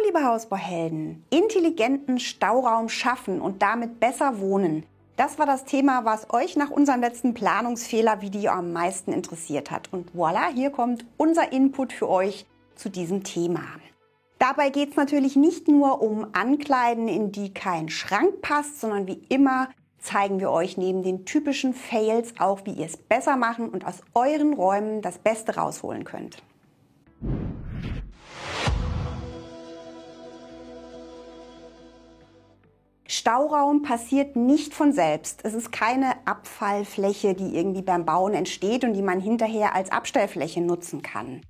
liebe Hausbauhelden, intelligenten Stauraum schaffen und damit besser wohnen. Das war das Thema, was euch nach unserem letzten Planungsfehler-Video am meisten interessiert hat. Und voilà, hier kommt unser Input für euch zu diesem Thema. Dabei geht es natürlich nicht nur um Ankleiden, in die kein Schrank passt, sondern wie immer zeigen wir euch neben den typischen Fails auch, wie ihr es besser machen und aus euren Räumen das Beste rausholen könnt. Stauraum passiert nicht von selbst. Es ist keine Abfallfläche, die irgendwie beim Bauen entsteht und die man hinterher als Abstellfläche nutzen kann.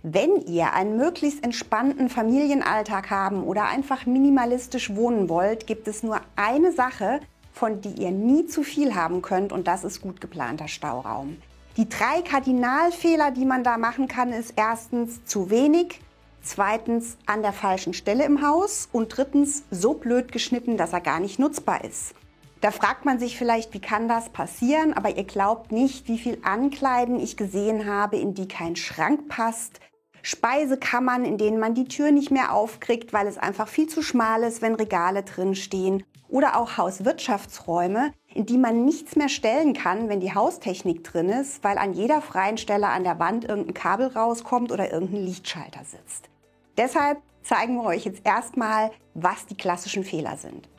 Wenn ihr einen möglichst entspannten Familienalltag haben oder einfach minimalistisch wohnen wollt, gibt es nur eine Sache, von die ihr nie zu viel haben könnt, und das ist gut geplanter Stauraum. Die 3 Kardinalfehler, die man da machen kann, ist erstens zu wenig, zweitens an der falschen Stelle im Haus und drittens so blöd geschnitten, dass er gar nicht nutzbar ist. Da fragt man sich vielleicht, wie kann das passieren? Aber ihr glaubt nicht, wie viel Ankleiden ich gesehen habe, in die kein Schrank passt. Speisekammern, in denen man die Tür nicht mehr aufkriegt, weil es einfach viel zu schmal ist, wenn Regale drin stehen. Oder auch Hauswirtschaftsräume, in die man nichts mehr stellen kann, wenn die Haustechnik drin ist, weil an jeder freien Stelle an der Wand irgendein Kabel rauskommt oder irgendein Lichtschalter sitzt. Deshalb zeigen wir euch jetzt erstmal, was die klassischen Fehler sind.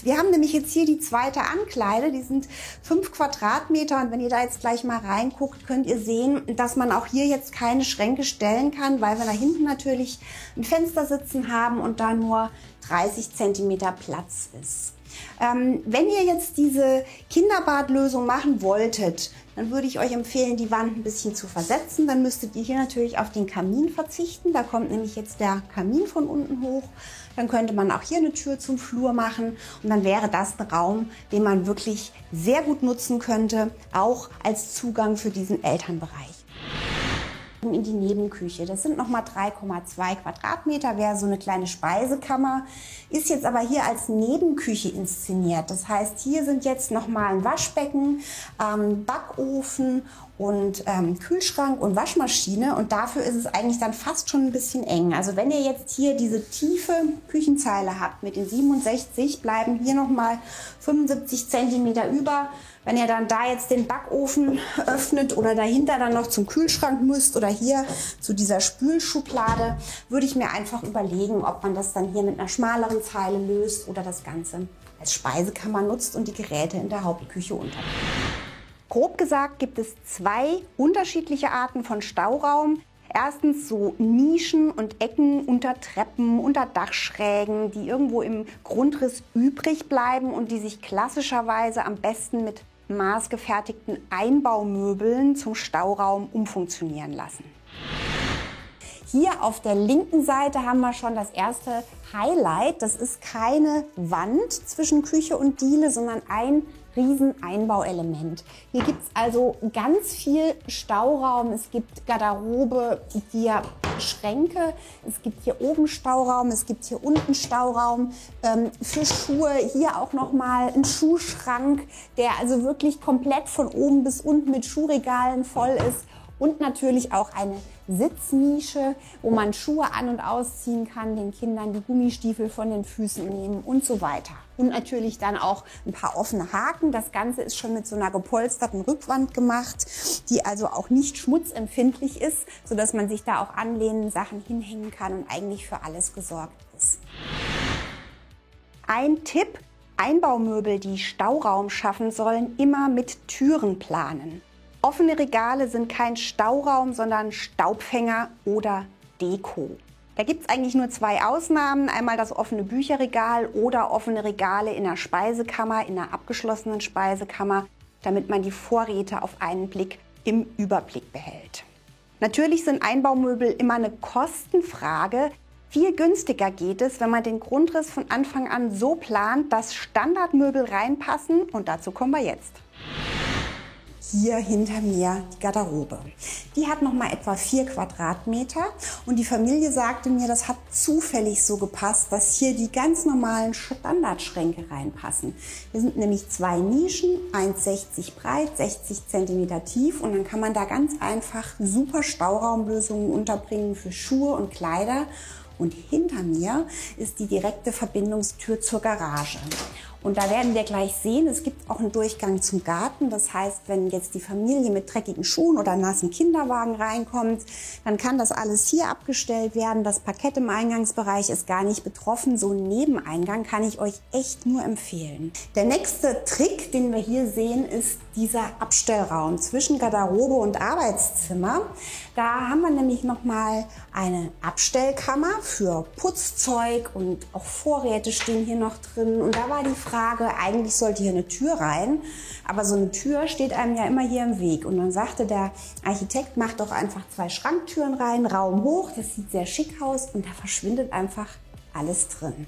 Wir haben nämlich jetzt hier die zweite Ankleide, die sind 5 Quadratmeter, und wenn ihr da jetzt gleich mal reinguckt, könnt ihr sehen, dass man auch hier jetzt keine Schränke stellen kann, weil wir da hinten natürlich ein Fenster sitzen haben und da nur 30 cm Platz ist. Wenn ihr jetzt diese Kinderbadlösung machen wolltet, dann würde ich euch empfehlen, die Wand ein bisschen zu versetzen. Dann müsstet ihr hier natürlich auf den Kamin verzichten. Da kommt nämlich jetzt der Kamin von unten hoch. Dann könnte man auch hier eine Tür zum Flur machen. Und dann wäre das ein Raum, den man wirklich sehr gut nutzen könnte, auch als Zugang für diesen Elternbereich. In die Nebenküche. Das sind nochmal 3,2 Quadratmeter, wäre so eine kleine Speisekammer, ist jetzt aber hier als Nebenküche inszeniert. Das heißt, hier sind jetzt nochmal ein Waschbecken, Backofen und Kühlschrank und Waschmaschine, und dafür ist es eigentlich dann fast schon ein bisschen eng. Also wenn ihr jetzt hier diese tiefe Küchenzeile habt mit den 67, bleiben hier nochmal 75 cm über. Wenn ihr dann da jetzt den Backofen öffnet oder dahinter dann noch zum Kühlschrank müsst oder hier zu dieser Spülschublade, würde ich mir einfach überlegen, ob man das dann hier mit einer schmaleren Zeile löst oder das Ganze als Speisekammer nutzt und die Geräte in der Hauptküche unterbringt. Grob gesagt gibt es 2 unterschiedliche Arten von Stauraum. Erstens so Nischen und Ecken unter Treppen, unter Dachschrägen, die irgendwo im Grundriss übrig bleiben und die sich klassischerweise am besten mit maßgefertigten Einbaumöbeln zum Stauraum umfunktionieren lassen. Hier auf der linken Seite haben wir schon das erste Highlight. Das ist keine Wand zwischen Küche und Diele, sondern ein riesen Einbauelement. Hier gibt es also ganz viel Stauraum. Es gibt Garderobe, hier Schränke, es gibt hier oben Stauraum, es gibt hier unten Stauraum für Schuhe. Hier auch nochmal ein Schuhschrank, der also wirklich komplett von oben bis unten mit Schuhregalen voll ist. Und natürlich auch eine Sitznische, wo man Schuhe an- und ausziehen kann, den Kindern die Gummistiefel von den Füßen nehmen und so weiter. Und natürlich dann auch ein paar offene Haken. Das Ganze ist schon mit so einer gepolsterten Rückwand gemacht, die also auch nicht schmutzempfindlich ist, sodass man sich da auch anlehnen, Sachen hinhängen kann und eigentlich für alles gesorgt ist. Ein Tipp: Einbaumöbel, die Stauraum schaffen sollen, immer mit Türen planen. Offene Regale sind kein Stauraum, sondern Staubfänger oder Deko. Da gibt es eigentlich nur 2 Ausnahmen. Einmal das offene Bücherregal oder offene Regale in der Speisekammer, in einer abgeschlossenen Speisekammer, damit man die Vorräte auf einen Blick im Überblick behält. Natürlich sind Einbaumöbel immer eine Kostenfrage. Viel günstiger geht es, wenn man den Grundriss von Anfang an so plant, dass Standardmöbel reinpassen, und dazu kommen wir jetzt. Hier hinter mir die Garderobe. Die hat noch mal etwa 4 Quadratmeter und die Familie sagte mir, das hat zufällig so gepasst, dass hier die ganz normalen Standardschränke reinpassen. Hier sind nämlich 2 Nischen, 1,60 breit, 60 cm tief, und dann kann man da ganz einfach super Stauraumlösungen unterbringen für Schuhe und Kleider. Und hinter mir ist die direkte Verbindungstür zur Garage. Und da werden wir gleich sehen, es gibt auch einen Durchgang zum Garten. Das heißt, wenn jetzt die Familie mit dreckigen Schuhen oder nassen Kinderwagen reinkommt, dann kann das alles hier abgestellt werden. Das Parkett im Eingangsbereich ist gar nicht betroffen. So einen Nebeneingang kann ich euch echt nur empfehlen. Der nächste Trick, den wir hier sehen, ist dieser Abstellraum zwischen Garderobe und Arbeitszimmer. Da haben wir nämlich nochmal eine Abstellkammer für Putzzeug und auch Vorräte stehen hier noch drin. Und da war die Frage, eigentlich sollte hier eine Tür rein, aber so eine Tür steht einem ja immer hier im Weg. Und dann sagte der Architekt, macht doch einfach 2 Schranktüren rein, Raum hoch, das sieht sehr schick aus und da verschwindet einfach alles drin.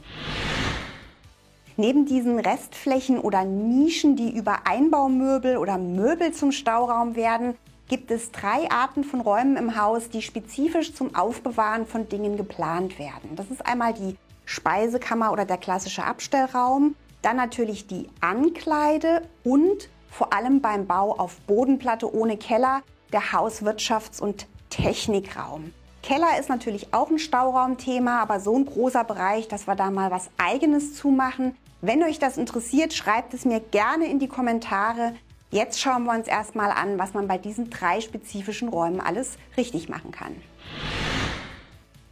Neben diesen Restflächen oder Nischen, die über Einbaumöbel oder Möbel zum Stauraum werden, gibt es 3 Arten von Räumen im Haus, die spezifisch zum Aufbewahren von Dingen geplant werden. Das ist einmal die Speisekammer oder der klassische Abstellraum, dann natürlich die Ankleide und vor allem beim Bau auf Bodenplatte ohne Keller der Hauswirtschafts- und Technikraum. Keller ist natürlich auch ein Stauraumthema, aber so ein großer Bereich, dass wir da mal was Eigenes zumachen. Wenn euch das interessiert, schreibt es mir gerne in die Kommentare. Jetzt schauen wir uns erstmal an, was man bei diesen 3 spezifischen Räumen alles richtig machen kann.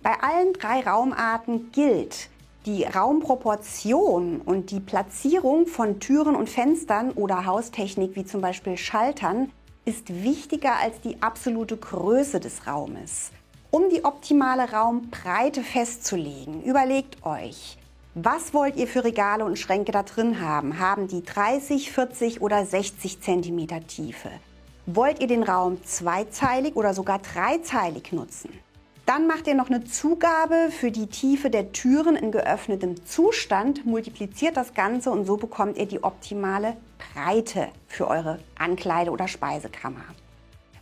Bei allen 3 Raumarten gilt, die Raumproportion und die Platzierung von Türen und Fenstern oder Haustechnik wie zum Beispiel Schaltern ist wichtiger als die absolute Größe des Raumes. Um die optimale Raumbreite festzulegen, überlegt euch, was wollt ihr für Regale und Schränke da drin haben? Haben die 30, 40 oder 60 cm Tiefe? Wollt ihr den Raum zweizeilig oder sogar dreizeilig nutzen? Dann macht ihr noch eine Zugabe für die Tiefe der Türen in geöffnetem Zustand, multipliziert das Ganze und so bekommt ihr die optimale Breite für eure Ankleide- oder Speisekammer.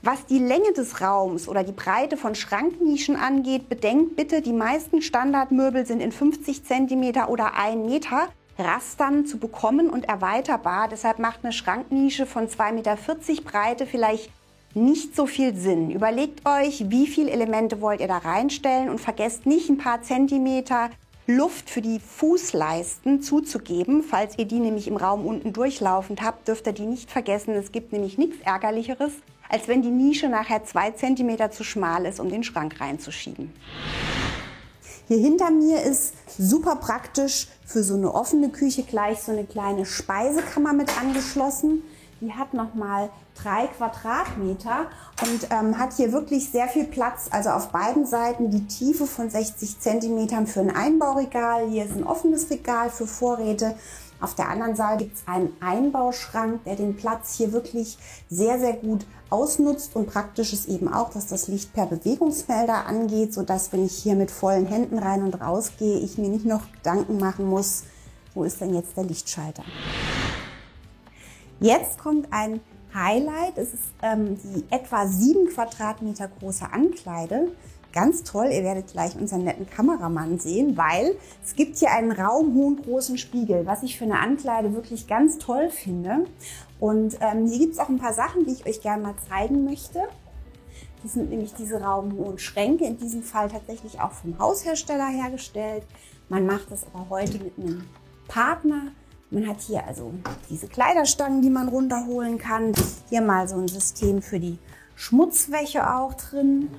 Was die Länge des Raums oder die Breite von Schranknischen angeht, bedenkt bitte, die meisten Standardmöbel sind in 50 cm oder 1 Meter Rastern zu bekommen und erweiterbar. Deshalb macht eine Schranknische von 2,40 Meter Breite vielleicht nicht so viel Sinn. Überlegt euch, wie viele Elemente wollt ihr da reinstellen und vergesst nicht, ein paar Zentimeter Luft für die Fußleisten zuzugeben. Falls ihr die nämlich im Raum unten durchlaufend habt, dürft ihr die nicht vergessen. Es gibt nämlich nichts Ärgerlicheres, als wenn die Nische nachher 2 cm zu schmal ist, um den Schrank reinzuschieben. Hier hinter mir ist super praktisch für so eine offene Küche gleich so eine kleine Speisekammer mit angeschlossen. Die hat nochmal 3 Quadratmeter und hat hier wirklich sehr viel Platz. Also auf beiden Seiten die Tiefe von 60 cm für ein Einbauregal. Hier ist ein offenes Regal für Vorräte. Auf der anderen Seite gibt es einen Einbauschrank, der den Platz hier wirklich sehr, sehr gut ausnutzt. Und praktisch ist eben auch, dass das Licht per Bewegungsmelder angeht, sodass, wenn ich hier mit vollen Händen rein und raus gehe, ich mir nicht noch Gedanken machen muss, wo ist denn jetzt der Lichtschalter. Jetzt kommt ein Highlight. Es ist die etwa 7 Quadratmeter große Ankleide. Ganz toll, ihr werdet gleich unseren netten Kameramann sehen, weil es gibt hier einen raumhohen großen Spiegel, was ich für eine Ankleide wirklich ganz toll finde. Und hier gibt es auch ein paar Sachen, die ich euch gerne mal zeigen möchte. Das sind nämlich diese raumhohen Schränke, in diesem Fall tatsächlich auch vom Haushersteller hergestellt. Man macht das aber heute mit einem Partner. Man hat hier also diese Kleiderstangen, die man runterholen kann. Hier mal so ein System für die Schmutzwäsche auch drin.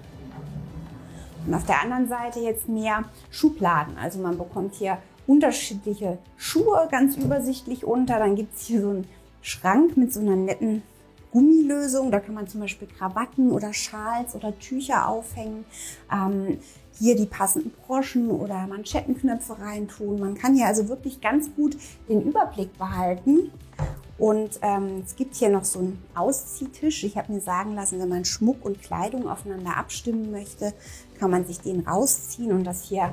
Und auf der anderen Seite jetzt mehr Schubladen. Also man bekommt hier unterschiedliche Schuhe ganz übersichtlich unter. Dann gibt es hier so einen Schrank mit so einer netten Gummilösung. Da kann man zum Beispiel Krawatten oder Schals oder Tücher aufhängen. Hier die passenden Broschen oder Manschettenknöpfe reintun. Man kann hier also wirklich ganz gut den Überblick behalten. Und es gibt hier noch so einen Ausziehtisch. Ich habe mir sagen lassen, wenn man Schmuck und Kleidung aufeinander abstimmen möchte, kann man sich den rausziehen und das hier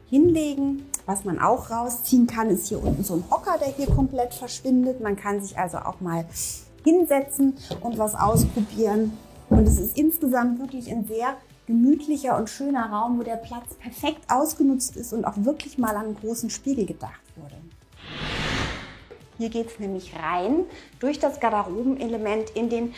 hinlegen. Was man auch rausziehen kann, ist hier unten so ein Hocker, der hier komplett verschwindet. Man kann sich also auch mal hinsetzen und was ausprobieren. Und es ist insgesamt wirklich ein sehr gemütlicher und schöner Raum, wo der Platz perfekt ausgenutzt ist und auch wirklich mal an einen großen Spiegel gedacht wurde. Hier geht es nämlich rein durch das Garderobenelement in den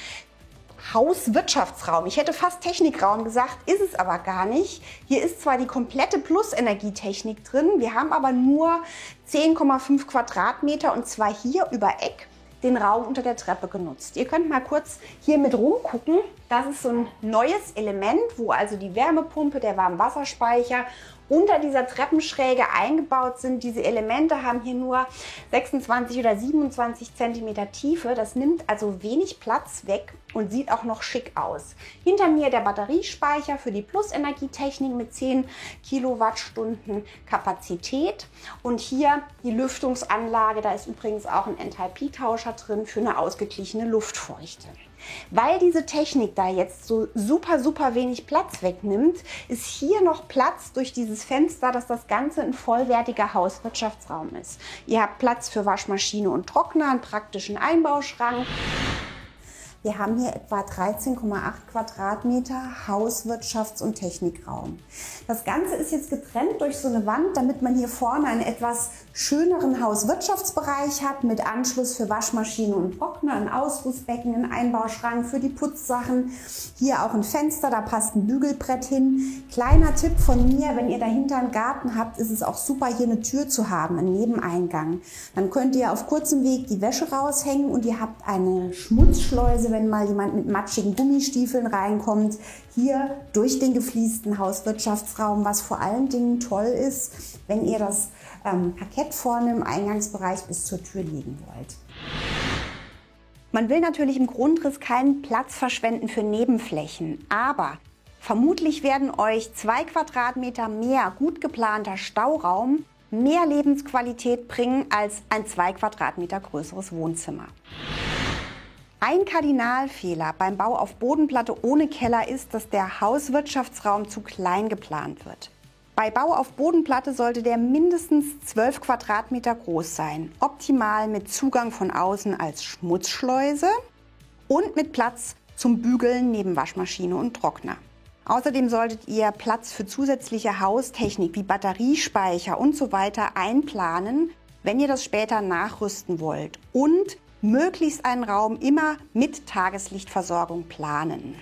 Hauswirtschaftsraum. Ich hätte fast Technikraum gesagt, ist es aber gar nicht. Hier ist zwar die komplette Plus-Energietechnik drin, wir haben aber nur 10,5 Quadratmeter und zwar hier über Eck den Raum unter der Treppe genutzt. Ihr könnt mal kurz hier mit rumgucken. Das ist so ein neues Element, wo also die Wärmepumpe, der Warmwasserspeicher unter dieser Treppenschräge eingebaut sind. Diese Elemente haben hier nur 26 oder 27 cm Tiefe. Das nimmt also wenig Platz weg und sieht auch noch schick aus. Hinter mir der Batteriespeicher für die Plus-Energietechnik mit 10 Kilowattstunden Kapazität. Und hier die Lüftungsanlage. Da ist übrigens auch ein Enthalpietauscher drin für eine ausgeglichene Luftfeuchte. Weil diese Technik da jetzt so super wenig Platz wegnimmt, ist hier noch Platz durch dieses Fenster, dass das Ganze ein vollwertiger Hauswirtschaftsraum ist. Ihr habt Platz für Waschmaschine und Trockner, einen praktischen Einbauschrank. Wir haben hier etwa 13,8 Quadratmeter Hauswirtschafts- und Technikraum. Das Ganze ist jetzt getrennt durch so eine Wand, damit man hier vorne einen etwas schöneren Hauswirtschaftsbereich hat mit Anschluss für Waschmaschine und Trockner, ein Ausgussbecken, ein Einbauschrank für die Putzsachen. Hier auch ein Fenster, da passt ein Bügelbrett hin. Kleiner Tipp von mir, wenn ihr dahinter einen Garten habt, ist es auch super, hier eine Tür zu haben, einen Nebeneingang. Dann könnt ihr auf kurzem Weg die Wäsche raushängen und ihr habt eine Schmutzschleuse, wenn mal jemand mit matschigen Gummistiefeln reinkommt, hier durch den gefliesten Hauswirtschaftsraum, was vor allen Dingen toll ist, wenn ihr das Parkett vorne im Eingangsbereich bis zur Tür legen wollt. Man will natürlich im Grundriss keinen Platz verschwenden für Nebenflächen, aber vermutlich werden euch 2 Quadratmeter mehr gut geplanter Stauraum mehr Lebensqualität bringen als ein 2 Quadratmeter größeres Wohnzimmer. Ein Kardinalfehler beim Bau auf Bodenplatte ohne Keller ist, dass der Hauswirtschaftsraum zu klein geplant wird. Bei Bau auf Bodenplatte sollte der mindestens 12 Quadratmeter groß sein, optimal mit Zugang von außen als Schmutzschleuse und mit Platz zum Bügeln neben Waschmaschine und Trockner. Außerdem solltet ihr Platz für zusätzliche Haustechnik wie Batteriespeicher und so weiter einplanen, wenn ihr das später nachrüsten wollt, und möglichst einen Raum immer mit Tageslichtversorgung planen.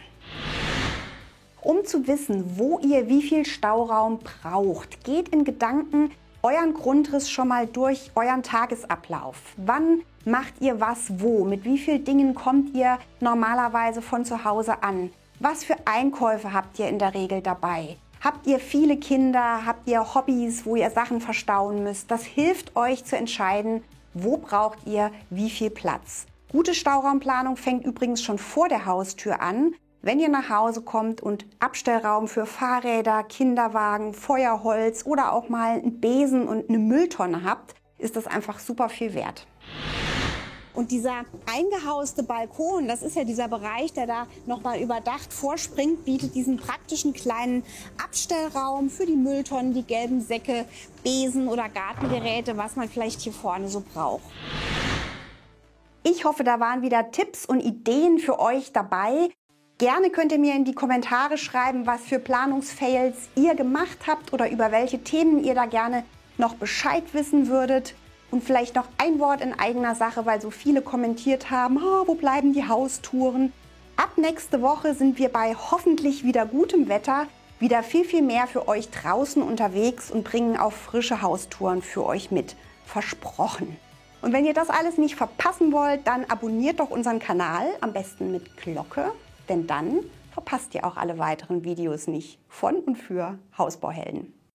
Um zu wissen, wo ihr wie viel Stauraum braucht, geht in Gedanken euren Grundriss schon mal durch, euren Tagesablauf. Wann macht ihr was wo? Mit wie vielen Dingen kommt ihr normalerweise von zu Hause an? Was für Einkäufe habt ihr in der Regel dabei? Habt ihr viele Kinder? Habt ihr Hobbys, wo ihr Sachen verstauen müsst? Das hilft euch zu entscheiden, wo braucht ihr wie viel Platz. Gute Stauraumplanung fängt übrigens schon vor der Haustür an. Wenn ihr nach Hause kommt und Abstellraum für Fahrräder, Kinderwagen, Feuerholz oder auch mal einen Besen und eine Mülltonne habt, ist das einfach super viel wert. Und dieser eingehauste Balkon, das ist ja dieser Bereich, der da nochmal überdacht vorspringt, bietet diesen praktischen kleinen Abstellraum für die Mülltonnen, die gelben Säcke, Besen oder Gartengeräte, was man vielleicht hier vorne so braucht. Ich hoffe, da waren wieder Tipps und Ideen für euch dabei. Gerne könnt ihr mir in die Kommentare schreiben, was für Planungsfails ihr gemacht habt oder über welche Themen ihr da gerne noch Bescheid wissen würdet. Und vielleicht noch ein Wort in eigener Sache, weil so viele kommentiert haben, wo bleiben die Haustouren? Ab nächste Woche sind wir bei hoffentlich wieder gutem Wetter wieder viel mehr für euch draußen unterwegs und bringen auch frische Haustouren für euch mit. Versprochen. Und wenn ihr das alles nicht verpassen wollt, dann abonniert doch unseren Kanal, am besten mit Glocke. Denn dann verpasst ihr auch alle weiteren Videos nicht von und für Hausbauhelden.